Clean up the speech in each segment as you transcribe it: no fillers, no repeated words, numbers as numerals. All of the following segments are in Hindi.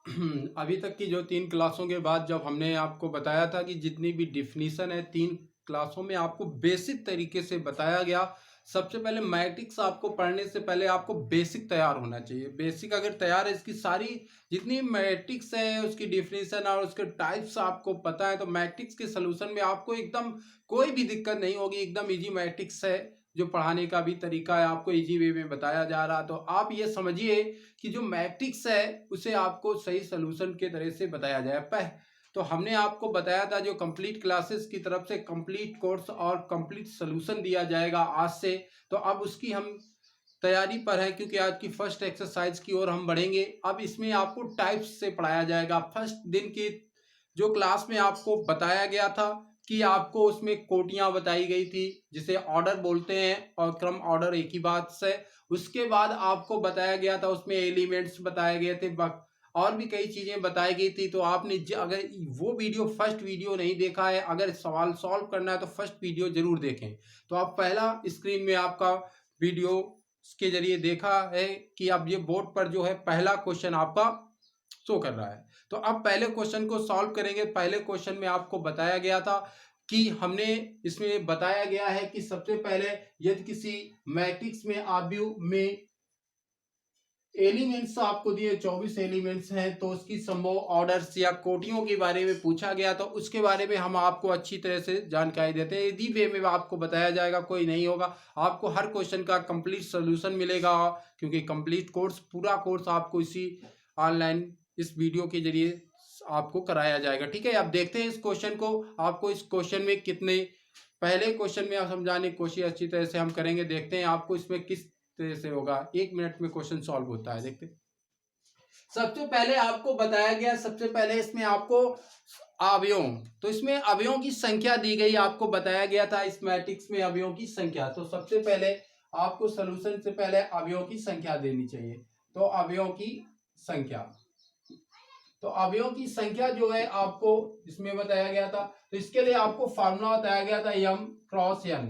अभी तक की जो 3 क्लासों के बाद जब हमने आपको बताया था कि जितनी भी डेफिनीशन है 3 क्लासों में आपको बेसिक तरीके से बताया गया। सबसे पहले मैट्रिक्स आपको पढ़ने से पहले आपको बेसिक तैयार होना चाहिए। बेसिक अगर तैयार है, इसकी सारी जितनी मैट्रिक्स है उसकी डेफिनीशन और उसके टाइप्स आपको पता है, तो मैट्रिक्स के सलूशन में आपको एकदम कोई भी दिक्कत नहीं होगी। एकदम इजी मैट्रिक्स है, जो पढ़ाने का भी तरीका है आपको इजी वे में बताया जा रहा। तो आप ये समझिए कि जो मैट्रिक्स है उसे आपको सही सलूशन के तरह से बताया जाए। तो हमने आपको बताया था जो कंप्लीट क्लासेस की तरफ से कंप्लीट कोर्स और कंप्लीट सलूशन दिया जाएगा आज से। तो अब उसकी हम तैयारी पर है, क्योंकि आज की फर्स्ट एक्सरसाइज की ओर हम बढ़ेंगे। अब इसमें आपको टाइप्स से पढ़ाया जाएगा। फर्स्ट दिन की जो क्लास में आपको बताया गया था कि आपको उसमें कोटियां बताई गई थी, जिसे ऑर्डर बोलते हैं, और क्रम ऑर्डर एक ही बात से। उसके बाद आपको बताया गया था, उसमें एलिमेंट्स बताए गए थे, और भी कई चीजें बताई गई थी। तो आपने अगर वो वीडियो फर्स्ट वीडियो नहीं देखा है, अगर सवाल सॉल्व करना है तो फर्स्ट वीडियो जरूर देखें। तो आप पहला स्क्रीन में आपका वीडियो के जरिए देखा है कि अब ये बोर्ड पर जो है पहला क्वेश्चन आपका शो कर रहा है। तो अब पहले क्वेश्चन को सॉल्व करेंगे। पहले क्वेश्चन में आपको बताया गया था कि हमने इसमें बताया गया है कि सबसे पहले यदि किसी मैट्रिक्स में आव्यूह में एलिमेंट्स आपको दिए 24 एलिमेंट्स हैं, तो उसकी संभव ऑर्डर्स या कोटियों के बारे में पूछा गया। तो उसके बारे में हम आपको अच्छी तरह से जानकारी देते हैं। यदि वे में आपको बताया जाएगा, कोई नहीं होगा। आपको हर क्वेश्चन का कंप्लीट सोल्यूशन मिलेगा, क्योंकि कंप्लीट कोर्स पूरा कोर्स आपको इसी ऑनलाइन इस वीडियो के जरिए आपको कराया जाएगा। ठीक है, आप देखते हैं इस क्वेश्चन को। आपको इस क्वेश्चन में कितने पहले क्वेश्चन में आप समझाने की कोशिश अच्छी तरह से हम करेंगे। देखते हैं आपको इसमें किस तरह से होगा। 1 मिनट में क्वेश्चन सॉल्व होता है, देखते हैं। सबसे पहले आपको बताया गया, सबसे पहले इसमें आपको अवयवों, तो इसमें अवयवों की संख्या दी गई, आपको बताया गया था इस मैट्रिक्स में अवयवों की संख्या। तो सबसे पहले आपको सॉल्यूशन से पहले अवयवों की संख्या देनी चाहिए। तो अवयवों की संख्या, तो अवयवों की संख्या जो है आपको इसमें बताया गया था। तो इसके लिए आपको फार्मूला बताया गया था m क्रॉस n,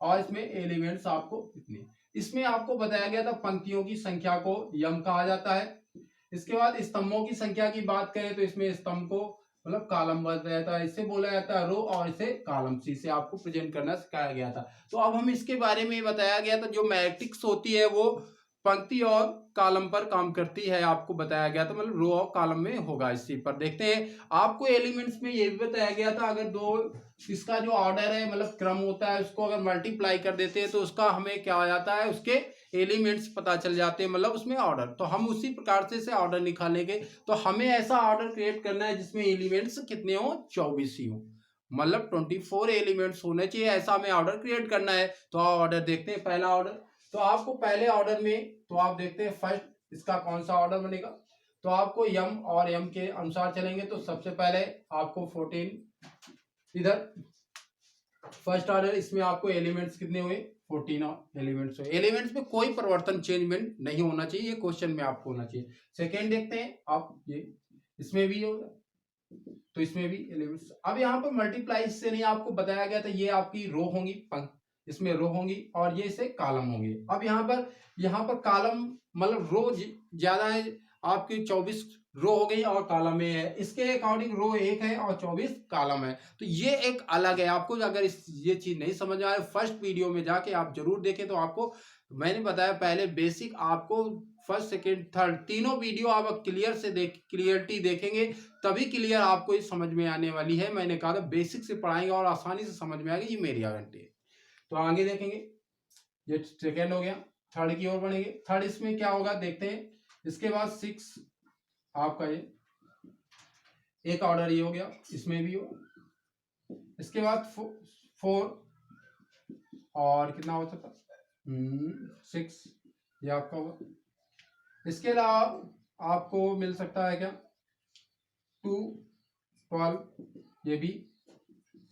और इसमें एलिमेंट्स आपको इतने। इसमें आपको बताया गया था पंक्तियों की संख्या को m कहा जाता है। इसके बाद स्तंभों की संख्या की बात करें तो इसमें स्तंभ को मतलब कॉलम बताया जाता है, इससे बोला जाता है रो, और इसे कॉलम सी से आपको प्रेजेंट करना सिखाया गया था। तो अब हम इसके बारे में बताया गया था, जो मैट्रिक्स होती है वो पंक्ति और कॉलम पर काम करती है, आपको बताया गया था, मतलब रो और कॉलम में होगा। इसी पर देखते हैं। आपको एलिमेंट्स में ये भी बताया गया था, अगर दो इसका जो ऑर्डर है मतलब क्रम होता है, उसको अगर मल्टीप्लाई कर देते हैं तो उसका हमें क्या आ जाता है, उसके एलिमेंट्स पता चल जाते हैं, मतलब उसमें ऑर्डर। तो हम उसी प्रकार से ऑर्डर निकालेंगे। तो हमें ऐसा ऑर्डर क्रिएट करना है जिसमें एलिमेंट्स कितने हो, 24 ही हो, मतलब 24 एलिमेंट्स होने चाहिए, ऐसा हमें ऑर्डर क्रिएट करना है। तो ऑर्डर देखते हैं। पहला ऑर्डर, तो आपको पहले ऑर्डर में, तो आप देखते हैं फर्स्ट इसका कौन सा ऑर्डर बनेगा। तो आपको m और m के अनुसार चलेंगे। तो सबसे पहले आपको 14 इधर फर्स्ट ऑर्डर, इसमें आपको एलिमेंट्स कितने हुए, 14 एलिमेंट्स हुए। एलिमेंट्स में कोई परिवर्तन चेंजमेंट नहीं होना चाहिए, ये क्वेश्चन में आपको होना चाहिए। सेकेंड देखते हैं आप, ये इसमें भी होगा, तो इसमें भी एलिमेंट्स। अब यहाँ पर मल्टीप्लाई से नहीं आपको बताया गया था, ये आपकी रो होंगी, इसमें रो होंगी, और ये इसे कॉलम होंगे। अब यहाँ पर कॉलम मतलब रो ज्यादा है, आपकी 24 रो हो गई और कॉलम में है। इसके अकॉर्डिंग रो 1 है और 24 कॉलम है। तो ये एक अलग है। आपको अगर ये चीज नहीं समझ में आए, फर्स्ट वीडियो में जाके आप जरूर देखें। तो आपको मैंने बताया पहले बेसिक, आपको फर्स्ट सेकेंड थर्ड तीनों वीडियो आप क्लियर से क्लियरिटी देखेंगे, तभी क्लियर आपको ये समझ में आने वाली है। मैंने कहा था बेसिक से पढ़ाएंगे और आसानी से समझ में आएगी, ये मेरी गारंटी है। तो आगे देखेंगे, ये सेकेंड हो गया, थर्ड की ओर बढ़ेंगे। थर्ड इसमें क्या होगा देखते हैं। इसके बाद 6 आपका ये एक ऑर्डर ये हो गया, इसमें भी हो। इसके बाद 4 और कितना हो सकता, 6 ये आपका होगा। इसके अलावा आपको मिल सकता है क्या, 2 12 ये भी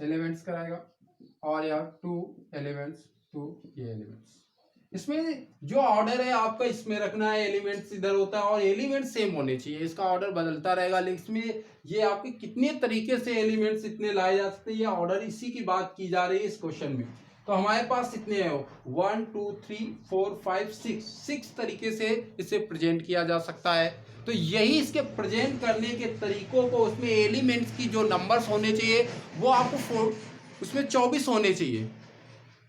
एलिमेंट्स कराएगा, और यार 2 एलिमेंट्स 2 ये एलिमेंट्स। इसमें जो ऑर्डर है आपका इसमें रखना है, एलिमेंट्स इधर होता है और एलिमेंट सेम होने चाहिए, इसका ऑर्डर बदलता रहेगा। लेकिन इसमें ये आपके कितने तरीके से एलिमेंट्स इतने लाए जा सकते हैं, ये ऑर्डर इसी की बात की जा रही है इस क्वेश्चन में। तो हमारे पास कितने हैं, 1 2 3 4 5 6 तरीके से इसे प्रेजेंट किया जा सकता है। तो यही इसके प्रेजेंट करने के तरीकों को, उसमें एलिमेंट्स की जो नंबर्स होने चाहिए वो आपको उसमें 24 होने चाहिए,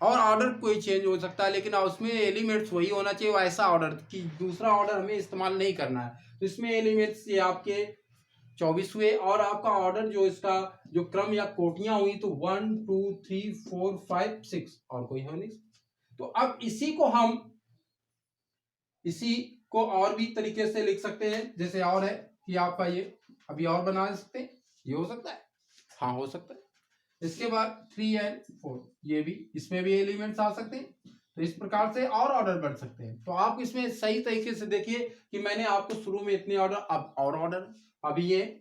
और ऑर्डर कोई चेंज हो सकता है, लेकिन उसमें एलिमेंट्स वही होना चाहिए, वैसा ऑर्डर कि दूसरा ऑर्डर हमें इस्तेमाल नहीं करना है। तो इसमें एलिमेंट्स ये आपके 24 हुए, और आपका ऑर्डर जो इसका जो क्रम या कोटियां हुई तो 1 2 3 4 5 6, और कोई है नहीं। तो अब इसी को और भी तरीके से लिख सकते हैं, जैसे और है कि आपका ये अभी और बना सकते हैं, ये हो सकता है, हाँ हो सकता है। इसके बाद 3 और 4, ये भी, इसमें भी एलिमेंट्स आ सकते हैं। तो इस प्रकार से और ऑर्डर बढ़ सकते हैं। तो आप इसमें सही तरीके से देखिए कि मैंने आपको शुरू में इतने ऑर्डर, अब और ऑर्डर, अभी ये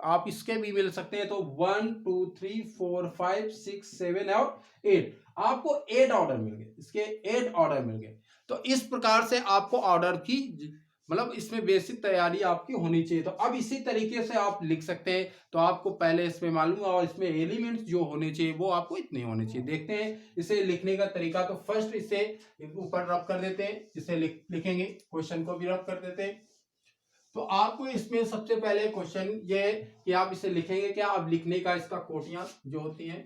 आप इसके भी मिल सकते हैं। तो 1 2 3 4 5 6 7 और 8, आपको 8 ऑर्डर मिल गए, इसके 8 ऑर्डर मिल गए। तो इस प्रकार से आपको ऑर्डर की मतलब इसमें बेसिक तैयारी आपकी होनी चाहिए। तो अब इसी तरीके से आप लिख सकते हैं। तो आपको पहले इसमें मालूम है, और इसमें एलिमेंट्स जो होने चाहिए वो आपको इतने होने चाहिए। देखते हैं इसे लिखने का तरीका। तो फर्स्ट इसे ऊपर रब कर देते हैं, इसे लिखेंगे, क्वेश्चन को भी रब कर देते हैं। तो आपको इसमें सबसे पहले क्वेश्चन ये है कि आप इसे लिखेंगे क्या। अब लिखने का इसका कोटियां जो होती हैं,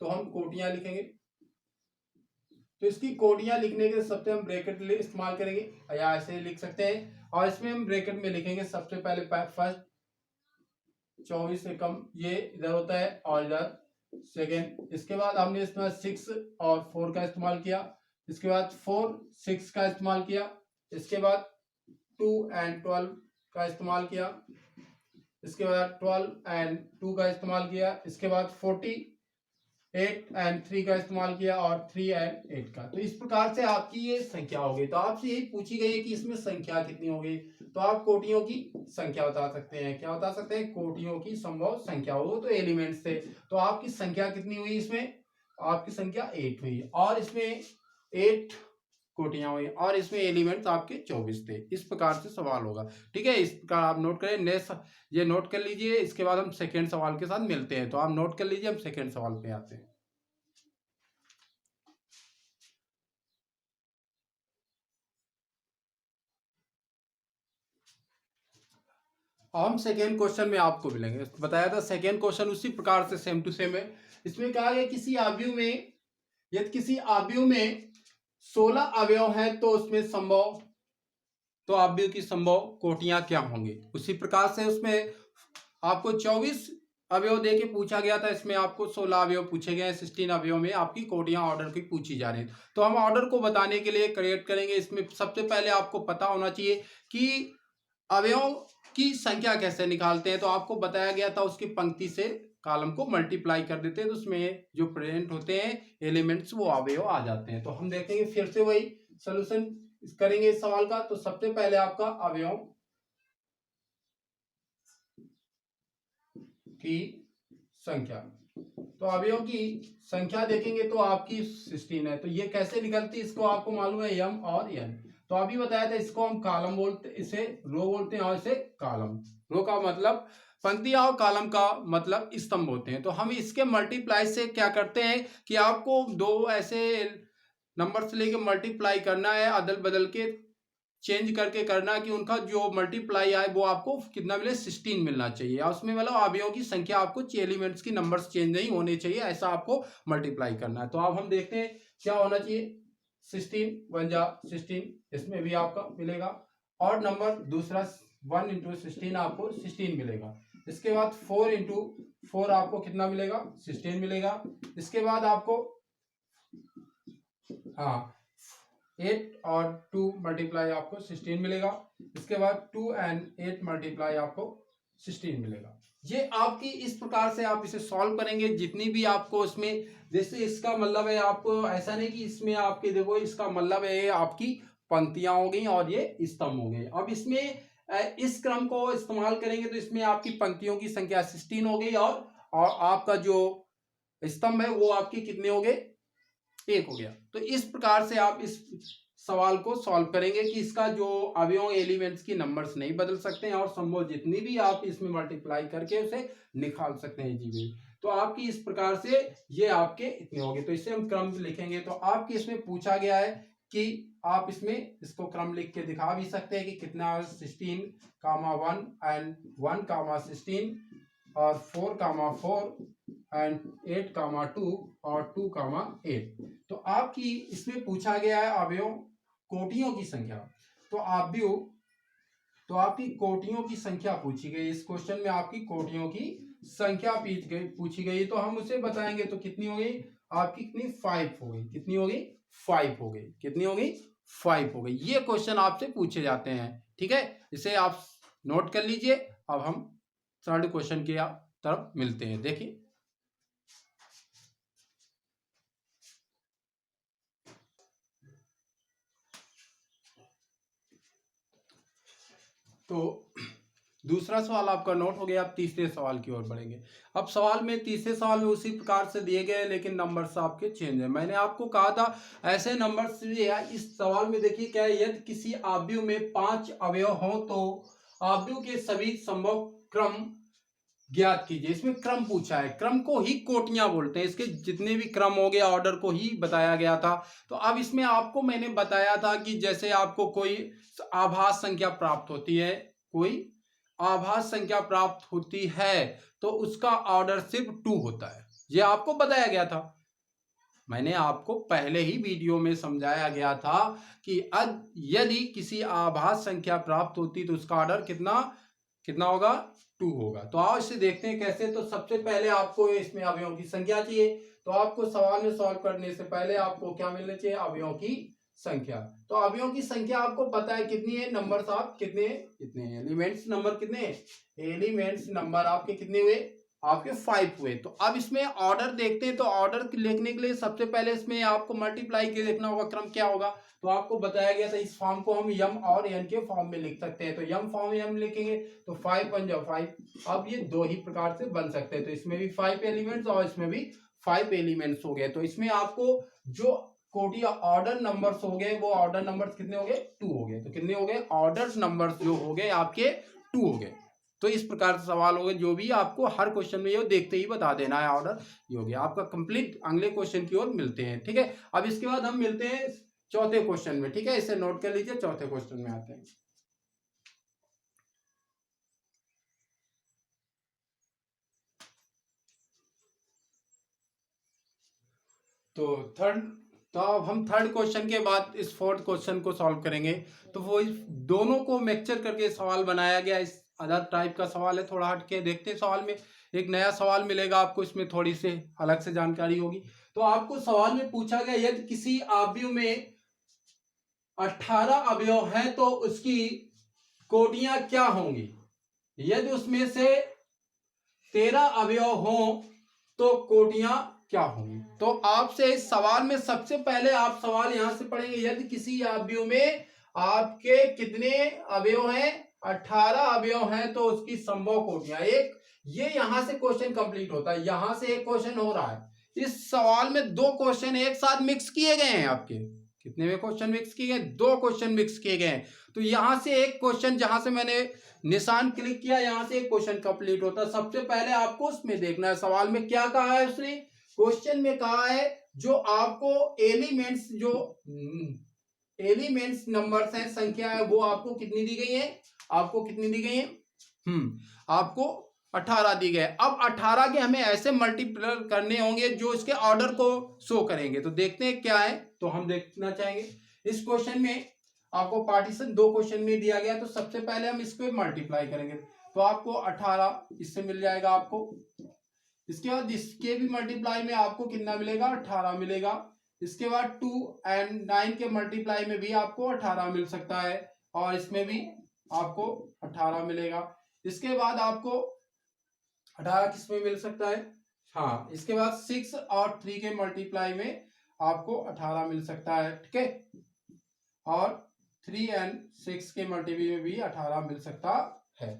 तो हम कोटियां लिखेंगे। तो इसकी कोटियां लिखने के सबसे हम ब्रैकेट इस्तेमाल करेंगे, या ऐसे लिख सकते हैं। और इसमें हम ब्रैकेट में लिखेंगे सबसे पहले फर्स्ट 24 से कम, ये इधर होता है, और इधर सेकेंड। इसके बाद हमने इसमें 6 और 4 का इस्तेमाल किया। इसके बाद 4 6 का इस्तेमाल किया। इसके बाद 2 और 12 का इस्तेमाल किया। इसके बाद 12 और 2 का इस्तेमाल किया। इसके बाद 48 और 3 का इस्तेमाल किया, और 3 और 8 का। तो इस प्रकार से आपकी ये संख्या हो गई। तो आपसे यही पूछी गई है कि इसमें संख्या कितनी होगी। तो आप कोटियों की संख्या बता सकते हैं। क्या बता सकते हैं, कोटियों की संभव संख्या हो, तो एलिमेंट्स थे। तो आपकी संख्या कितनी हुई, इसमें आपकी संख्या 8 हुई, और इसमें 8 कोटियां हुई, और इसमें एलिमेंट्स आपके 24 थे। इस प्रकार से सवाल होगा। ठीक है, इस प्रकार आप नोट करें। नेक्स्ट ये नोट कर लीजिए। इसके बाद हम सेकेंड सवाल के साथ मिलते हैं। तो आप नोट कर लीजिए, हम सेकेंड सवाल पे आते हैं। हम सेकेंड क्वेश्चन में आपको मिलेंगे। बताया था सेकेंड क्वेश्चन उसी प्रकार से सेम टू सेम है। इसमें कहा गया किसी आव्यूह में, यदि किसी आव्यूह में 16 अवयव हैं तो उसमें संभव, तो आव्यूह की संभव कोटियां क्या होंगी। उसी प्रकार से उसमें आपको 24 अवयव दे के पूछा गया था, इसमें आपको 16 अवयव पूछे गए हैं। 16 अवयव में आपकी कोटियां ऑर्डर की पूछी जा रही है। तो हम ऑर्डर को बताने के लिए क्रिएट करेंगे। इसमें सबसे पहले आपको पता होना चाहिए कि अवयव की संख्या कैसे निकालते हैं। तो आपको बताया गया था, उसकी पंक्ति से कॉलम को मल्टीप्लाई कर देते हैं, तो उसमें जो प्रेजेंट होते हैं एलिमेंट्स वो अवयव आ जाते हैं। तो हम देखेंगे फिर से वही सोल्यूशन करेंगे इस सवाल का। तो सबसे पहले आपका अवयव की संख्या, तो अवयव की संख्या देखेंगे तो आपकी 16 है। तो ये कैसे निकलती है, इसको आपको मालूम है, m और n। तो अभी बताया था, इसको हम कॉलम बोलते, इसे रो बोलते हैं, और इसे कॉलम। रो का मतलब पंक्ति, और कॉलम का मतलब स्तंभ होते हैं। तो हम इसके मल्टीप्लाई से क्या करते हैं कि आपको दो ऐसे नंबर से लेके मल्टीप्लाई करना है, अदल बदल के चेंज करके करना, कि उनका जो मल्टीप्लाई आए वो आपको कितना मिले, 16 मिलना चाहिए। और उसमें मतलब अवयवों की संख्या आपको एलिमेंट्स की नंबर्स चेंज नहीं होने चाहिए, ऐसा आपको मल्टीप्लाई करना है। तो अब हम देखते हैं क्या होना चाहिए। 16 1 जा 16, इसमें भी आपका मिलेगा। और नंबर दूसरा 1 इंटू 16 आपको 16 मिलेगा। इसके बाद 4 इंटू 4 आपको कितना मिलेगा, 16 मिलेगा। इसके बाद आपको हाँ 8 और 2 मल्टीप्लाई आपको 16 मिलेगा। इसके बाद 2 और 8 मल्टीप्लाई आपको 16 मिलेगा। ये आपकी इस प्रकार से आप इसे सॉल्व करेंगे। जितनी भी आपको इसमें, जैसे इसका मतलब है, आपको ऐसा नहीं कि इसमें आपके देखो, इसका मतलब है आपकी पंक्तियां हो गई और ये स्तंभ हो गए। अब इसमें इस क्रम को इस्तेमाल करेंगे तो इसमें आपकी पंक्तियों की संख्या 16 हो गई, और आपका जो स्तंभ है वो आपके कितने हो गए, 1 हो गया। तो इस प्रकार से आप इस सवाल को सॉल्व करेंगे कि इसका जो अवयव एलिमेंट्स की नंबर्स नहीं बदल सकते हैं, और संभव जितनी भी आप इसमें मल्टीप्लाई करके उसे निकाल सकते हैं जी। तो आपकी इस प्रकार से ये आपके इतने हो गए। तो इसे हम क्रम लिखेंगे। तो आपके इसमें पूछा गया है कि आप इसमें इसको क्रम लिख के दिखा भी सकते हैं कि कितना 16, 1 एंड 1, 16 और 4, 4 एंड 8, 2 और 2, 8। तो आपकी इसमें पूछा गया है अवयव कोटियों की संख्या। तो तो आपकी कोटियों की संख्या पूछी गई। इस क्वेश्चन में आपकी कोटियों की संख्या पूछी गई। तो हम उसे बताएंगे। तो कितनी हो गई आपकी? कितनी? 5 हो गई। कितनी हो गई? 5 हो गई। कितनी हो गई? 5 हो गई। ये क्वेश्चन आपसे पूछे जाते हैं। ठीक है, इसे आप नोट कर लीजिए। अब हम थर्ड क्वेश्चन की तरफ मिलते हैं। देखिए, तो दूसरा सवाल आपका नोट हो गया। अब तीसरे सवाल की ओर बढ़ेंगे। अब तीसरे सवाल में उसी प्रकार से दिए गए, लेकिन नंबर्स आपके चेंज है। मैंने आपको कहा था ऐसे नंबर्स इस सवाल में देखिए क्या है, यदि किसी आव्यूह में 5 अवयव हों तो आव्यूह के सभी संभव क्रम ज्ञात कीजिए। इसमें क्रम पूछा है। क्रम को ही कोटियां बोलते हैं। इसके जितने भी क्रम हो गए ऑर्डर को ही बताया गया था। तो अब इसमें आपको मैंने बताया था कि जैसे आपको कोई आभास संख्या प्राप्त होती है, कोई आभास संख्या प्राप्त होती है तो उसका ऑर्डर सिर्फ 2 होता है। ये आपको बताया गया था। मैंने आपको पहले ही वीडियो में समझाया गया था कि यदि किसी आभास संख्या प्राप्त होती तो उसका ऑर्डर कितना होगा? 2 होगा। तो आओ इसे देखते हैं कैसे। तो सबसे पहले आपको इसमें अवयवों की संख्या चाहिए। तो आपको सवाल में सॉल्व करने से पहले आपको क्या मिलना चाहिए? अवयवों की संख्या। तो अवयवों की संख्या आपको पता है कितनी है? नंबर्स आप कितने एलिमेंट्स नंबर कितने? एलिमेंट्स नंबर आपके कितने हुए? आपके 5 हुए। तो अब इसमें ऑर्डर देखते हैं। तो ऑर्डर लिखने के लिए सबसे पहले इसमें आपको मल्टीप्लाई के देखना होगा क्रम क्या होगा। तो आपको बताया गया था इस फॉर्म को हम यम और एन के फॉर्म में लिख सकते हैं। तो यम फॉर्म यम लिखेंगे तो 5 1 जा 5। अब ये दो ही प्रकार से बन सकते हैं। तो इसमें भी 5 एलिमेंट्स और इसमें भी 5 एलिमेंट्स हो गए। तो इसमें आपको जो कोटि ऑर्डर नंबर्स हो गए वो ऑर्डर नंबर्स कितने हो गए? 2 हो गए। तो कितने हो गए? ऑर्डर नंबर्स जो हो गए आपके 2 हो गए। तो इस प्रकार से सवाल हो गए। जो भी आपको हर क्वेश्चन में ये देखते ही बता देना है ऑर्डर ये हो गया आपका कंप्लीट। अगले क्वेश्चन की ओर मिलते हैं। ठीक है, अब इसके बाद हम मिलते हैं चौथे क्वेश्चन में। ठीक है, इसे नोट कर लीजिए। चौथे क्वेश्चन में आते हैं। तो अब हम थर्ड क्वेश्चन के बाद इस फोर्थ क्वेश्चन को सॉल्व करेंगे। तो वो इस दोनों को मिक्सचर करके सवाल बनाया गया। इस अदर टाइप का सवाल है, थोड़ा हटके देखते हैं। सवाल में एक नया सवाल मिलेगा आपको, इसमें थोड़ी सी अलग से जानकारी होगी। तो आपको सवाल में पूछा गया यदि किसी आव्यूह में 18 अवयव हैं तो उसकी कोटियां क्या होंगी? यदि उसमें से 13 अवयव हों तो कोटियां क्या होंगी? तो आपसे इस सवाल में सबसे पहले आप सवाल यहां से पढ़ेंगे। यदि किसी आव्यूह में आपके कितने अवयव हैं? 18 अवयव हैं तो उसकी संभव कोटियां एक। ये यहां से क्वेश्चन कंप्लीट होता है। यहां से एक क्वेश्चन हो रहा है। इस सवाल में 2 क्वेश्चन एक साथ मिक्स किए गए हैं आपके। कितने में क्वेश्चन मिक्स किए गए? 2 क्वेश्चन मिक्स किए गए हैं। तो यहां से एक क्वेश्चन, जहां से मैंने निशान क्लिक किया, यहां से एक क्वेश्चन कंप्लीट होता है। सबसे पहले आपको उसमें देखना है सवाल में क्या कहा है। उसने क्वेश्चन में कहा है जो आपको एलिमेंट्स नंबर्स हैं, संख्या है, वो आपको कितनी दी गई है? आपको कितनी दी गई है? आपको 18 दी गए। अब 18 के हमें ऐसे मल्टीप्लाई करने होंगे जो इसके ऑर्डर को शो करेंगे। तो देखते हैं क्या है। तो हम देखना चाहेंगे इस क्वेश्चन में आपको पार्टीशन 2 क्वेश्चन में दिया गया। तो सबसे पहले हम इसको मल्टीप्लाई करेंगे। तो आपको 18 इससे मिल जाएगा आपको। इसके बाद इसके भी मल्टीप्लाई में आपको कितना मिलेगा? 18 मिलेगा। इसके बाद 2 एंड 9 के मल्टीप्लाई में भी आपको 18 मिल सकता है और इसमें भी आपको 18 मिलेगा। इसके बाद आपको 18 किसमें मिल सकता है? हाँ, इसके बाद 6 और 3 के मल्टीप्लाई में आपको 18 मिल सकता है। ठीक है, और 3 एंड 6 के मल्टीप्लाई में भी 18 मिल सकता है।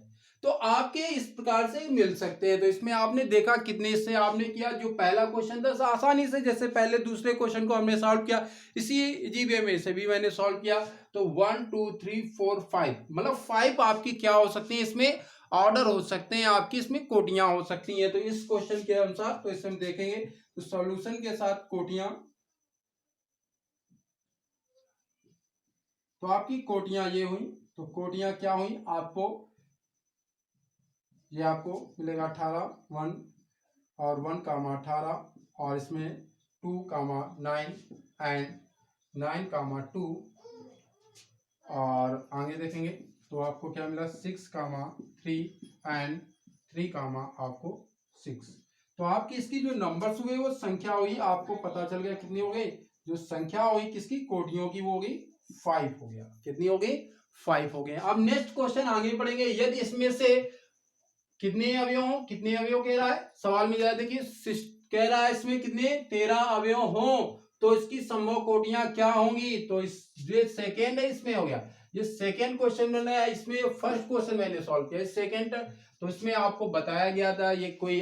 तो आपके इस प्रकार से मिल सकते हैं। तो इसमें आपने देखा कितने से आपने किया। जो पहला क्वेश्चन था आसानी से, जैसे पहले दूसरे क्वेश्चन को हमने सॉल्व किया इसी इजी वे में से भी मैंने सॉल्व किया। तो 1 2 3 4 5 मतलब 5 आपकी क्या हो सकती है इसमें ऑर्डर हो सकते हैं, आपकी इसमें कोटियां हो सकती हैं। तो इस क्वेश्चन के अनुसार तो इसमें हम देखेंगे तो सॉल्यूशन के साथ कोटियां, तो आपकी कोटियां ये हुई। तो कोटियां क्या हुई आपको, ये आपको मिलेगा 18 1 और 1 कामा 18 और इसमें 2 कामा 9 एंड 9 कामा 2 और आगे देखेंगे तो आपको क्या मिला 6 कामा 3 एंड 3 कामा आपको 6। तो आपकी इसकी जो नंबर्स हुए वो संख्या हुई, आपको पता चल गया कितनी हो गई, जो संख्या हुई किसकी कोटियों की वो हो गई 5 हो गया। कितनी हो गई 5 हो गए। अब नेक्स्ट क्वेश्चन आगे पढ़ेंगे, यदि इसमें से कितने अवयव हो, कितने अवयव कह रहा है सवाल में, जरा देखिए कह रहा है इसमें कितने 13 अवयव हो तो इसकी संभव कोटियां क्या होंगी। तो इस ये सेकेंड है, इसमें हो गया ये सेकेंड क्वेश्चन मैंने, इसमें फर्स्ट क्वेश्चन मैंने सॉल्व किया सेकेंड। तो इसमें आपको बताया गया था, ये कोई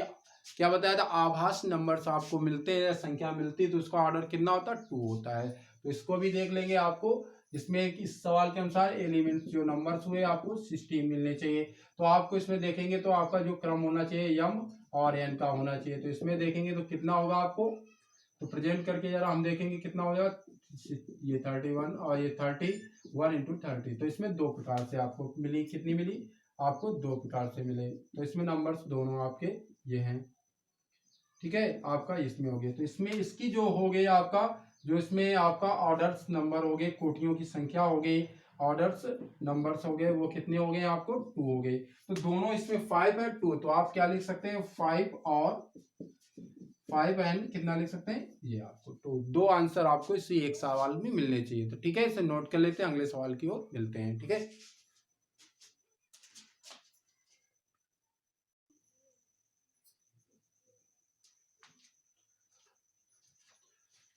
क्या बताया था, आभास नंबर्स आपको मिलते हैं, संख्या मिलती है तो उसका ऑर्डर कितना होता है 2 होता है। तो इसको भी देख लेंगे आपको, इसमें इस सवाल के अनुसार एलिमेंट्स जो नंबर्स हुए आपको 16 मिलने चाहिए। तो आपको इसमें देखेंगे तो आपका जो क्रम होना चाहिए यम और एन का होना चाहिए। तो इसमें देखेंगे तो कितना होगा आपको, तो प्रेजेंट करके जरा हम देखेंगे कितना हो जाएगा, ये 31 और ये 31 इंटू 30। तो इसमें दो प्रकार से आपको मिली, कितनी मिली आपको, दो प्रकार से मिले। तो इसमें नंबर्स दोनों आपके ये हैं, ठीक है, आपका इसमें हो गया। तो इसमें इसकी जो हो गई आपका, जो इसमें आपका ऑर्डर्स नंबर हो गए, कोटियों की संख्या हो गई, ऑर्डर्स नंबर्स हो गए, वो कितने हो गए आपको 2 हो गए। तो दोनों इसमें 5 है 2, तो आप क्या लिख सकते हैं 5 और 5 एंड कितना लिख सकते हैं ये आपको। तो दो आंसर आपको इसी एक सवाल में मिलने चाहिए। तो ठीक है, इसे नोट कर लेते हैं, अगले सवाल की ओर मिलते हैं। ठीक है,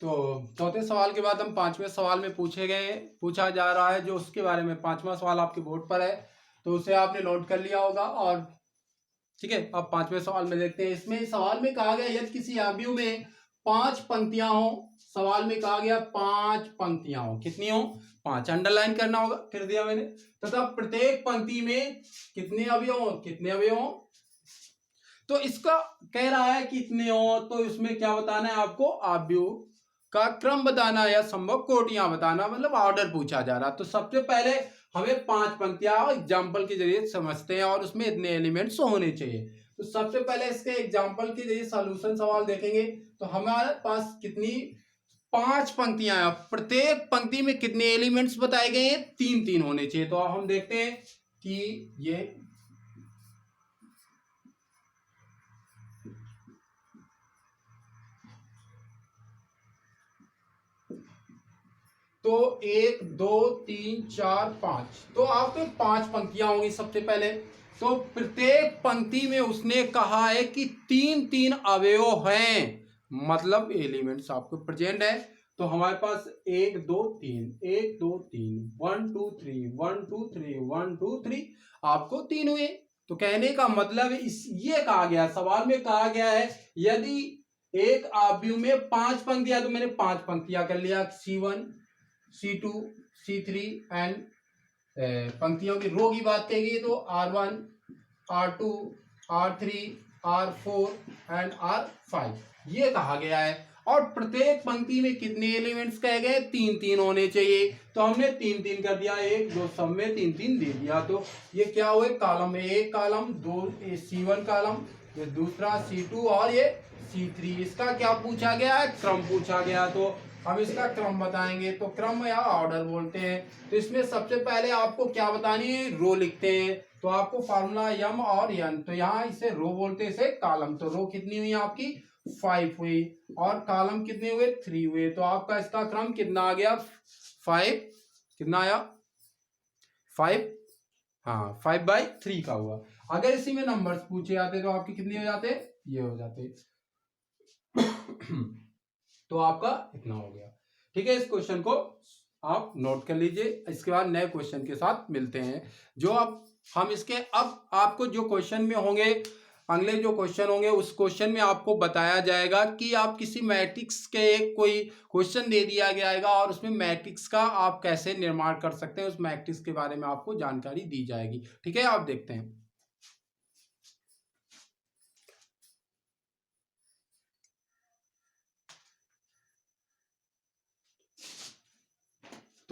तो चौथे सवाल के बाद हम पांचवें सवाल में पूछा जा रहा है, जो उसके बारे में पांचवा सवाल आपके बोर्ड पर है तो उसे आपने नोट कर लिया होगा। और ठीक है, अब पांचवें सवाल में देखते हैं। इसमें सवाल में कहा गया यदि किसी आव्यूह में 5 पंक्तियां हो, सवाल में कहा गया 5 पंक्तियां हो, कितनी हो 5, अंडरलाइन करना होगा, कर दिया मैंने। तथा प्रत्येक पंक्ति में कितने अवयव हो, कितने अवयव हो, तो इसका कह रहा है कि इतने हो, तो इसमें क्या बताना है आपको, आव्यूह का क्रम बताना या संभव कोटियां बताना, मतलब ऑर्डर पूछा जा रहा। तो सबसे पहले हमें 5 पंक्तियां एग्जाम्पल के जरिए समझते हैं और उसमें इतने एलिमेंट्स होने चाहिए। तो सबसे पहले इसके एग्जाम्पल के जरिए सॉल्यूशन सवाल देखेंगे। तो हमारे पास कितनी 5 पंक्तियां हैं, प्रत्येक पंक्ति में कितने एलिमेंट्स बताए गए हैं, 3-3 होने चाहिए। तो हम देखते हैं कि ये तो 1 2 3 4 5, तो आपके 5 पंक्तियां होंगी सबसे पहले। तो प्रत्येक पंक्ति में उसने कहा है कि 3-3 अवयव हैं, मतलब एलिमेंट्स आपको प्रेजेंट है। तो हमारे पास 1 2 3 1 2 3 1 2 3 1 2 3 1 2 3 आपको 3 हुए। तो कहने का मतलब इस ये कहा गया, सवाल में कहा गया है यदि एक आव्यूह में 5 पंक्तियां, तो मैंने 5 पंक्तियां कर लिया, C1 C2 C3 एंड पंक्तियों की रो की बात कही तो R1 R2 R3 R4 and R5 ये कहा गया है। और प्रत्येक पंक्ति में कितने एलिमेंट्स कहे गए, 3-3 होने चाहिए। तो हमने 3-3 कर दिया, एक दो सब में 3-3 दे दिया। तो ये क्या हुए, कॉलम में एक कॉलम, दो C1 कॉलम, ये दूसरा C2 और ये C3। इसका क्या पूछा गया है, क्रम पूछा गया। तो हम इसका क्रम बताएंगे, तो क्रम या ऑर्डर बोलते हैं। तो इसमें सबसे पहले आपको क्या बतानी है, रो लिखते हैं। तो आपको फार्मूला यम और एन, तो यहाँ इसे रो बोलते हैं, इसे कॉलम। तो रो कितनी हुई आपकी 5 हुई और कॉलम कितने हुए 3 हुए। तो आपका इसका क्रम कितना आ गया 5, कितना आया 5, हाँ 5/3 का हुआ। अगर इसी में नंबर्स पूछे जाते तो आपके कितने हो जाते, ये हो जाते। तो आपका इतना हो गया। ठीक है, इस क्वेश्चन को आप नोट कर लीजिए। इसके बाद नए क्वेश्चन के साथ मिलते हैं, जो अब हम इसके अब आपको जो क्वेश्चन में होंगे, अगले जो क्वेश्चन होंगे उस क्वेश्चन में आपको बताया जाएगा कि आप किसी मैट्रिक्स के कोई क्वेश्चन दे दिया जाएगा और उसमें मैट्रिक्स का आप कैसे निर्माण कर सकते हैं, उस मैट्रिक्स के बारे में आपको जानकारी दी जाएगी। ठीक है, आप देखते हैं।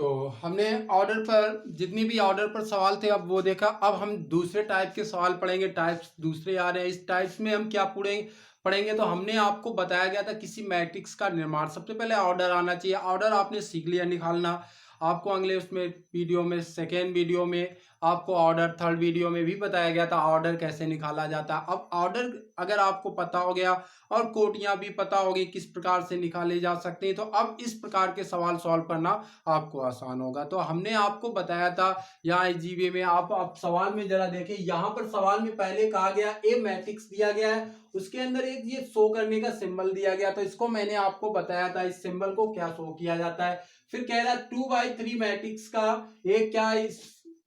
तो हमने ऑर्डर पर जितनी भी ऑर्डर पर सवाल थे अब वो देखा। अब हम दूसरे टाइप के सवाल पढ़ेंगे, टाइप्स दूसरे आ रहे हैं। इस टाइप्स में हम क्या पढ़ेंगे तो हमने आपको बताया गया था किसी मैट्रिक्स का निर्माण, सबसे पहले ऑर्डर आना चाहिए। ऑर्डर आपने सीख लिया निकालना। आपको अगले उसमें वीडियो में, सेकेंड वीडियो में आपको ऑर्डर, थर्ड वीडियो में भी बताया गया था ऑर्डर कैसे निकाला जाता है। अब ऑर्डर अगर आपको पता हो गया और कोटियां भी पता होगी किस प्रकार से निकाले जा सकते हैं, तो अब इस प्रकार के सवाल सॉल्व करना आपको आसान होगा। तो हमने आपको बताया था यहाँ जीबी में, आप सवाल में जरा देखें, यहाँ पर सवाल में पहले कहा गया ए मैट्रिक्स दिया गया है, उसके अंदर एक ये शो करने का सिंबल दिया गया, तो इसको मैंने आपको बताया था इस सिंबल को क्या शो किया जाता है। फिर कह रहा है 2/3 मैट्रिक्स का एक क्या इस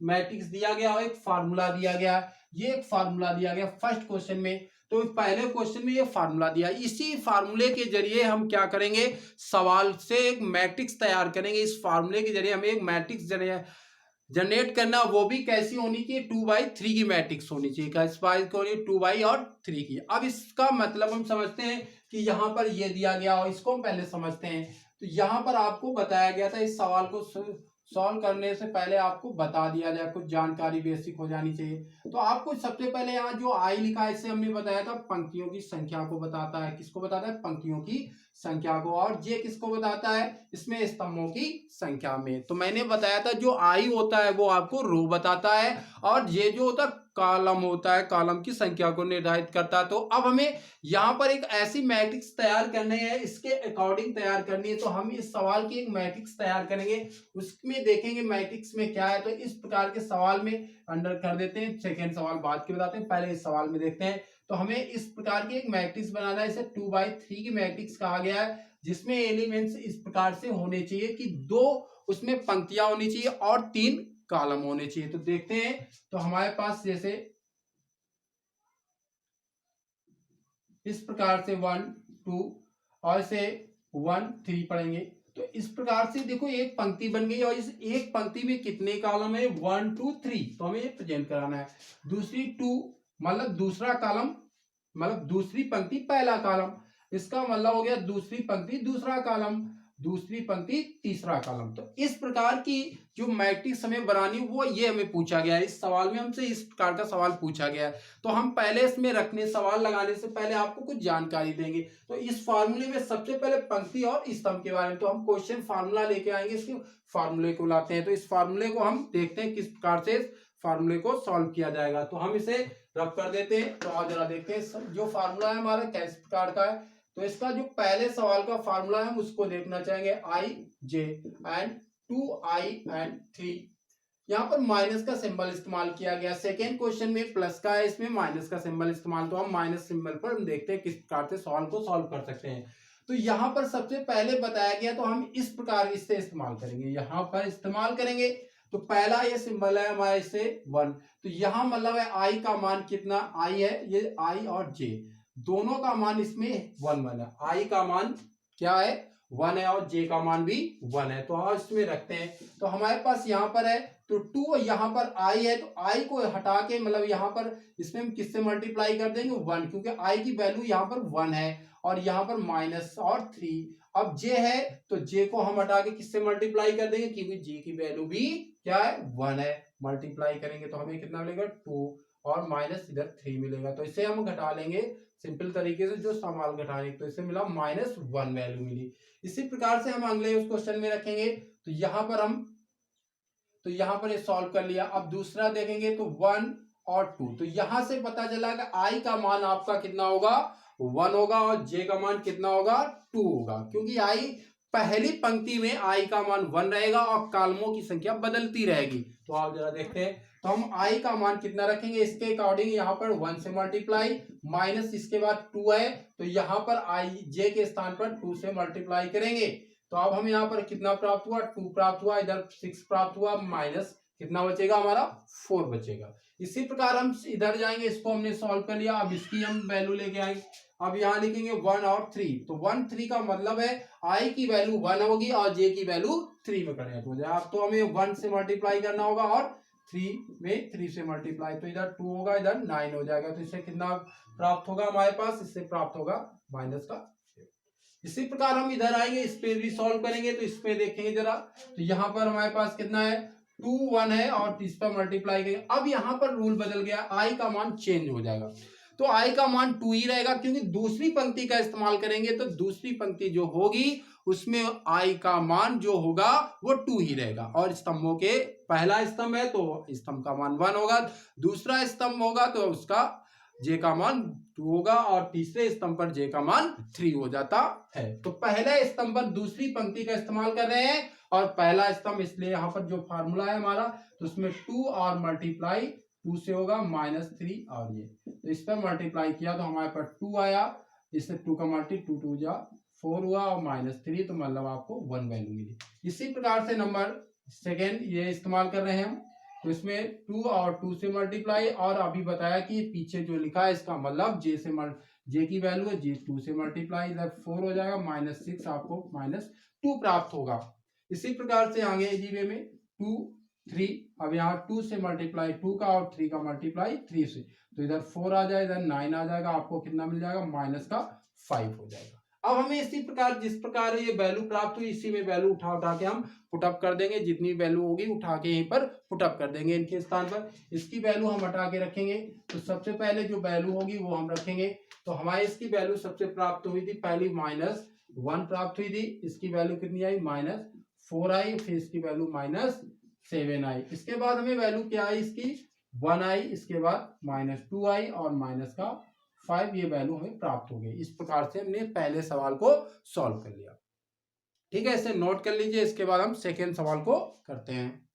मैट्रिक्स दिया गया और एक फार्मूला दिया गया। ये एक फार्मूला दिया गया फर्स्ट क्वेश्चन में, तो पहले क्वेश्चन में ये फार्मूला दिया। इसी फार्मूले के जरिए हम क्या करेंगे, सवाल से एक मैट्रिक्स तैयार करेंगे। इस फार्मूले के जरिए हमें एक मैट्रिक्स जनरेट करना, वो भी कैसी होनी चाहिए, 2/3 की मैट्रिक्स होनी चाहिए। कैसी होनी, 2/3 की। अब इसका मतलब हम समझते हैं कि यहाँ पर ये दिया गया और इसको हम पहले समझते हैं। तो यहाँ पर आपको बताया गया था इस सवाल को सॉल्व करने से पहले आपको बता दिया जाए, कुछ जानकारी बेसिक हो जानी चाहिए। तो आपको सबसे पहले यहाँ जो आई लिखा है इससे हमने बताया था पंक्तियों की संख्या को बताता है। किसको बताता है, पंक्तियों की संख्या को। और जे किसको बताता है, इसमें स्तंभों की संख्या में। तो मैंने बताया था जो आई होता है वो आपको रो बताता है और जे जो होता है कॉलम होता है, कॉलम की संख्या को निर्धारित करता है। तो अब हमें यहाँ पर एक ऐसी मैट्रिक्स तैयार करनी है, इसके अकॉर्डिंग तैयार करनी है। तो हम इस सवाल की एक मैट्रिक्स तैयार करेंगे, उसमें देखेंगे मैट्रिक्स में क्या है। तो इस प्रकार के सवाल में अंडर कर देते हैं, सेकेंड सवाल बाद के बताते हैं, पहले इस सवाल में देखते हैं। तो हमें इस प्रकार की एक मैट्रिक्स बनाना है, इसे 2/3 की मैट्रिक्स कहा गया है, जिसमें एलिमेंट्स इस प्रकार से होने चाहिए कि 2 उसमें पंक्तियां होनी चाहिए और 3 कॉलम होने चाहिए। तो देखते हैं, तो हमारे पास जैसे इस प्रकार से 1 2 और इसे 1 3 पढ़ेंगे। तो इस प्रकार से देखो एक पंक्ति बन गई और इस एक पंक्ति में कितने कॉलम है, 1 2 3। तो हमें ये प्रेजेंट कराना है। दूसरी 2 मतलब दूसरा कॉलम, मतलब दूसरी पंक्ति पहला कॉलम, इसका मतलब हो गया दूसरी पंक्ति दूसरा कॉलम, दूसरी पंक्ति तीसरा कॉलम। तो इस प्रकार की जो मैट्रिक्स हमें बनानी वो ये हमें पूछा गया है इस सवाल में, हमसे इस प्रकार का सवाल पूछा गया है। तो हम पहले इसमें रखने, सवाल लगाने से पहले आपको कुछ जानकारी देंगे। तो इस फार्मूले में सबसे पहले पंक्ति और स्तंभ के बारे में, तो हम क्वेश्चन फार्मूला लेके आएंगे, इसके फार्मूले को लाते हैं। तो इस फार्मूले को हम देखते हैं किस प्रकार से इस फार्मूले को सॉल्व किया जाएगा। तो हम इसे रब कर देते हैं। तो आज जरा देखते हैं जो फार्मूला है हमारा किस प्रकार का है। तो इसका जो पहले सवाल का फार्मूला है हम उसको देखना चाहेंगे, आई जे एंड 2i एंड 3। यहाँ पर माइनस का सिंबल इस्तेमाल किया गया। सेकेंड क्वेश्चन में प्लस का है, इसमें माइनस का सिंबल इस्तेमाल। तो हम माइनस सिंबल पर हम देखते हैं किस प्रकार से सवाल को सॉल्व कर सकते हैं। तो यहाँ पर सबसे पहले बताया गया, तो हम इस प्रकार इससे इस्तेमाल करेंगे, यहाँ पर इस्तेमाल करेंगे। तो पहला ये सिंबल है हमारे से 1। तो यहाँ मतलब है आई का मान कितना, आई है, ये आई और जे दोनों का मान इसमें 1 1 है। आई का मान क्या है, 1 है और जे का मान भी 1 है। तो हम इसमें रखते हैं। तो हमारे पास यहाँ पर है तो 2, यहाँ पर आई है, तो आई को हटा के मतलब यहाँ पर इसमें हम किससे मल्टीप्लाई कर देंगे, 1, क्योंकि आई की वैल्यू यहाँ पर 1 है और यहाँ पर माइनस और 3। अब जे है तो जे को हम हटा के किससे मल्टीप्लाई कर देंगे, क्योंकि जे की वैल्यू भी क्या है, 1 है। मल्टीप्लाई करेंगे तो हमें कितना मिलेगा, 2 और माइनस इधर 3 मिलेगा। तो इसे हम घटा लेंगे सिंपल तरीके से, जो सवाल घटाने, तो इसे मिला -1 वैल्यू मिली। इसी प्रकार से हम अगले उस क्वेश्चन में रखेंगे। तो यहाँ पर हम, तो यहाँ पर ये सॉल्व कर लिया। अब दूसरा देखेंगे तो 1 और 2। तो यहां से पता चला कि आई का मान आपका कितना होगा, 1 होगा और जे का मान कितना होगा, 2 होगा, क्योंकि आई पहली पंक्ति में आई का मान 1 रहेगा और कॉलमों की संख्या बदलती रहेगी। तो आप जरा देखते हैं, तो हम आई का मान कितना रखेंगे, इसके अकॉर्डिंग यहाँ पर 1 से मल्टीप्लाई, माइनस इसके बाद 2 है, तो यहाँ पर आई जे के स्थान पर 2 से मल्टीप्लाई करेंगे। तो अब हम यहाँ पर कितना प्राप्त हुआ, 2 प्राप्त हुआ, इधर 6 प्राप्त हुआ, माइनस कितना बचेगा हमारा, 4 बचेगा। इसी प्रकार हम इधर जाएंगे, इसको हमने सॉल्व कर लिया। अब इसकी हम वैल्यू लेके आएंगे। अब यहाँ लिखेंगे 1 और 3। तो 1 3 का मतलब है आई की वैल्यू 1 होगी और जे की वैल्यू 3 में कन्वर्ट हो जाए। अब तो हमें 1 से मल्टीप्लाई करना होगा और 3 में 3 से मल्टीप्लाई, तो इधर 2 होगा, इधर 9 हो जाएगा। तो इससे कितना प्राप्त होगा हमारे पास, इससे प्राप्त होगा माइनस का। इसी प्रकार हम इधर आएंगे, इस पे भी सॉल्व करेंगे। तो इस पे देखेंगे जरा, तो यहाँ पर हमारे पास कितना है 2 1 है और इस पर मल्टीप्लाई करेंगे। अब यहाँ पर रूल बदल गया, आई का मान चेंज हो जाएगा। तो आई का मान 2 ही रहेगा, क्योंकि दूसरी पंक्ति का इस्तेमाल करेंगे तो दूसरी पंक्ति जो होगी उसमें आई का मान जो होगा वो 2 ही रहेगा। और स्तंभों के पहला स्तंभ है तो स्तंभ का मान 1 होगा, दूसरा स्तंभ होगा तो उसका जे का मान 2 होगा और तीसरे स्तंभ पर जे का मान 3 हो जाता है। तो पहले स्तंभ पर दूसरी पंक्ति का इस्तेमाल कर रहे हैं और पहला स्तंभ, इसलिए यहाँ पर जो फार्मूला है हमारा तो उसमें 2 और मल्टीप्लाई 2 से होगा -3 और ये, तो इस पर मल्टीप्लाई किया तो हमारे पास 2 आया, इससे 2 का मल्टी 2 2 जा 4 हुआ और -3, तो मतलब आपको 1 वैल्यू मिली। इसी प्रकार से नंबर सेकेंड ये इस्तेमाल कर रहे हैं हम, तो इसमें 2 और 2 से मल्टीप्लाई, और अभी बताया कि पीछे जो लिखा है इसका मतलब जे की वैल्यू है, जे 2 से मल्टीप्लाई, इधर 4 हो जाएगा, -6 आपको -2 प्राप्त होगा। इसी प्रकार से आगे इजी वे में 2 3, अब यहाँ 2 से मल्टीप्लाई 2 का और 3 का मल्टीप्लाई 3 से, तो इधर 4 आ जाए, इधर 9 आ जाएगा, आपको कितना मिल जाएगा -5 हो जाएगा। अब हमें इसी प्रकार जिस प्रकार ये वैल्यू प्राप्त हुई इसी में वैल्यू उठा के हम पुटअप कर देंगे, जितनी वैल्यू होगी उठा के यहीं पर पुटअप कर देंगे इनके स्थान पर। इसकी वैल्यू हम हटा के रखेंगे, तो सबसे पहले जो वैल्यू होगी वो हम रखेंगे। तो हमारे इसकी वैल्यू सबसे प्राप्त हुई थी पहली -1 प्राप्त हुई थी, इसकी वैल्यू कितनी आई -4 आई, फिर इसकी वैल्यू -7 आई, इसके बाद हमें वैल्यू क्या आई इसकी 1 आई, इसके बाद -2 आई और -5 ये वैल्यू हमें प्राप्त हो गई। इस प्रकार से हमने पहले सवाल को सॉल्व कर लिया। ठीक है, इसे नोट कर लीजिए। इसके बाद हम सेकेंड सवाल को करते हैं।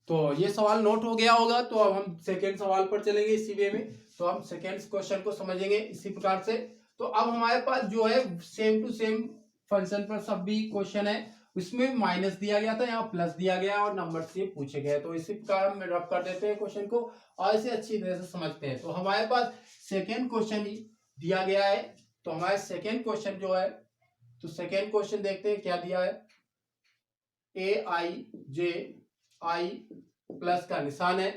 तो ये सवाल नोट हो गया होगा, तो अब हम सेकेंड सवाल पर चलेंगे इसी वे में। तो हम सेकेंड क्वेश्चन को समझेंगे इसी प्रकार से। तो अब हमारे पास जो है सेम टू सेम फंक्शन पर सब भी क्वेश्चन है, उसमें माइनस दिया गया था, यहाँ प्लस दिया गया और नंबर से पूछे गए। तो इसी प्रकार हम रब कर देते हैं क्वेश्चन को और इसे अच्छी तरह से समझते हैं। तो हमारे पास सेकेंड क्वेश्चन ही दिया गया है। तो हमारे सेकेंड क्वेश्चन जो है, तो सेकेंड क्वेश्चन देखते हैं क्या दिया है। ai प्लस का निशान है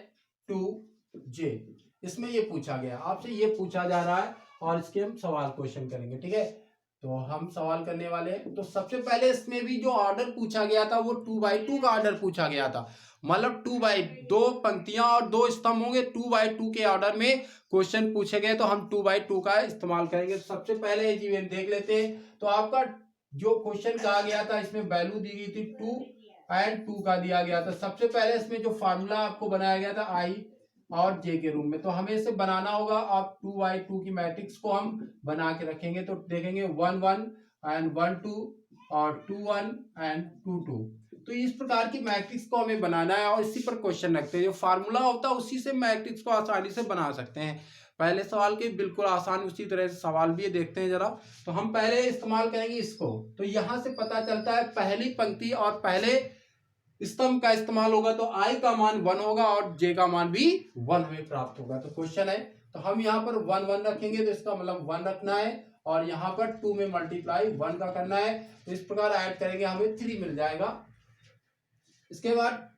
2j, इसमें ये पूछा गया, आपसे ये पूछा जा रहा है और इसके हम सवाल क्वेश्चन करेंगे। ठीक है, तो हम सवाल करने वाले हैं। तो सबसे पहले इसमें भी जो ऑर्डर पूछा गया था वो 2x2 का ऑर्डर पूछा गया था, मतलब 2 पंक्तियां और 2 स्तंभ होंगे, 2x2 के ऑर्डर में क्वेश्चन पूछे गए, तो हम 2x2 का इस्तेमाल करेंगे। तो सबसे पहले जीवन देख लेते हैं। तो आपका जो क्वेश्चन कहा गया था इसमें वैल्यू दी गई थी 2 और 2 का दिया गया था। सबसे पहले इसमें जो फार्मूला आपको बनाया गया था आई और जे के रूप में, तो हमें इसे बनाना होगा। आप 2x2 की मैट्रिक्स को हम बना के रखेंगे, तो देखेंगे 1 1 एंड 1 2 और 2 1 एंड 2 2। तो इस प्रकार की मैट्रिक्स को हमें बनाना है और इसी पर क्वेश्चन रखते हैं। जो फार्मूला होता है उसी से मैट्रिक्स को आसानी से बना सकते हैं। पहले सवाल के बिल्कुल आसान उसी तरह से सवाल भी देखते हैं जरा। तो हम पहले इस्तेमाल करेंगे इसको। तो यहां से पता चलता है पहली पंक्ति और पहले स्तंभ का इस्तेमाल होगा तो आई का मान 1 होगा और जे का मान भी 1 हमें प्राप्त होगा। तो क्वेश्चन है, तो हम यहाँ पर 1 1 रखेंगे, तो इसका मतलब 1 रखना है और यहाँ पर 2 में मल्टीप्लाई 1 का करना है। तो इस प्रकार ऐड करेंगे हमें 3 मिल जाएगा। इसके बाद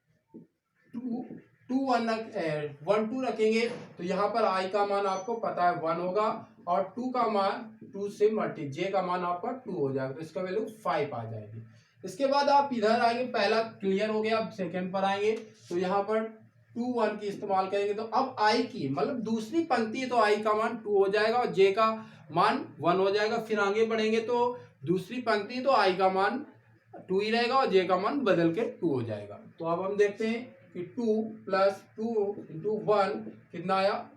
1 2 रखेंगे, तो यहाँ पर आई का मान आपको पता है 1 होगा और 2 का मान 2 से मल्टी जे का मान आपका 2 हो जाएगा, तो इसका वैल्यू 5 आ जाएगी। इसके बाद आप इधर आएंगे, पहला क्लियर हो गया, अब सेकंड पर आएंगे तो यहाँ पर 2 1 की इस्तेमाल करेंगे। तो अब आई की मतलब दूसरी पंक्ति है तो आई का मान 2 हो जाएगा और जे का मान 1 हो जाएगा। फिर आगे बढ़ेंगे तो दूसरी पंक्ति तो आई का मान 2 ही रहेगा और जे का मान बदल के 2 हो जाएगा। तो अब हम देखते हैं कि 2 + 2 × 1 कितना आया,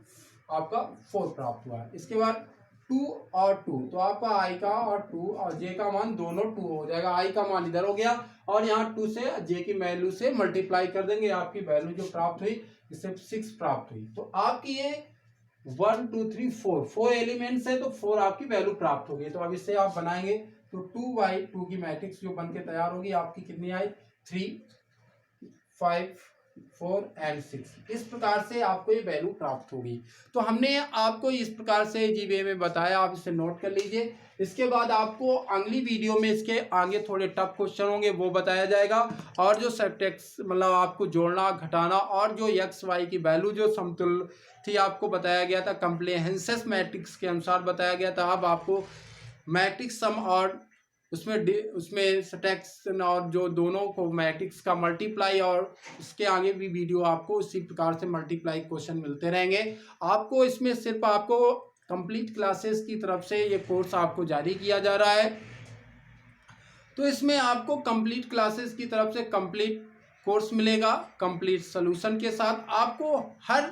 आपका 4 प्राप्त हुआ है। इसके बाद 2 और 2, तो आपका आई का और 2 और जे का मान दोनों 2 हो जाएगा। आई का मान इधर हो गया और यहाँ 2 से जे की वैल्यू से मल्टीप्लाई कर देंगे, आपकी वैल्यू जो प्राप्त हुई इससे 6 प्राप्त हुई। तो आपकी ये 1 2 3 4 एलिमेंट्स है, तो 4 आपकी वैल्यू प्राप्त होगी। तो अब इससे आप बनाएंगे तो 2x2 की मैट्रिक्स जो बन के तैयार होगी आपकी कितनी आई 3 5 4 एंड 6। इस प्रकार से आपको ये वैल्यू प्राप्त होगी। तो हमने आपको इस प्रकार से जीबीए में बताया, आप इसे नोट कर लीजिए। इसके बाद आपको अगली वीडियो में इसके आगे थोड़े टफ क्वेश्चन होंगे, वो बताया जाएगा। और जो सबटेक्स मतलब आपको जोड़ना घटाना और जो एक्स वाई की वैल्यू जो समतुल्य थी आपको बताया गया था, कंप्रिहेंसिव मैट्रिक्स के अनुसार बताया गया था। अब आपको मैट्रिक्स सम और उसमें सटेक्स और जो दोनों को मैट्रिक्स का मल्टीप्लाई, और इसके आगे भी वीडियो आपको इसी प्रकार से मल्टीप्लाई क्वेश्चन मिलते रहेंगे। आपको इसमें सिर्फ आपको कंप्लीट क्लासेस की तरफ से ये कोर्स आपको जारी किया जा रहा है। तो इसमें आपको कंप्लीट क्लासेस की तरफ से कंप्लीट कोर्स मिलेगा, कंप्लीट सोल्यूशन के साथ। आपको हर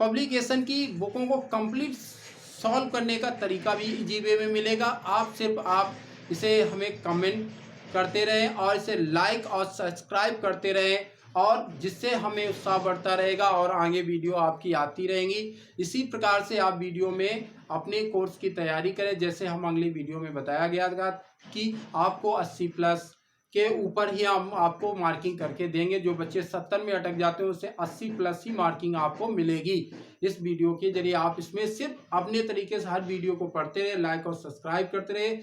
पब्लिकेशन की बुकों को कंप्लीट सॉल्व करने का तरीका भी जीबीए में मिलेगा। आप इसे हमें कमेंट करते रहें और इसे लाइक और सब्सक्राइब करते रहें, और जिससे हमें उत्साह बढ़ता रहेगा और आगे वीडियो आपकी आती रहेंगी। इसी प्रकार से आप वीडियो में अपने कोर्स की तैयारी करें। जैसे हम अगली वीडियो में बताया गया था कि आपको 80+ के ऊपर ही हम आपको मार्किंग करके देंगे। जो बच्चे 70 में अटक जाते हैं उससे 80+ ही मार्किंग आपको मिलेगी। इस वीडियो के जरिए आप इसमें सिर्फ अपने तरीके से हर वीडियो को पढ़ते रहे, लाइक और सब्सक्राइब करते रहे।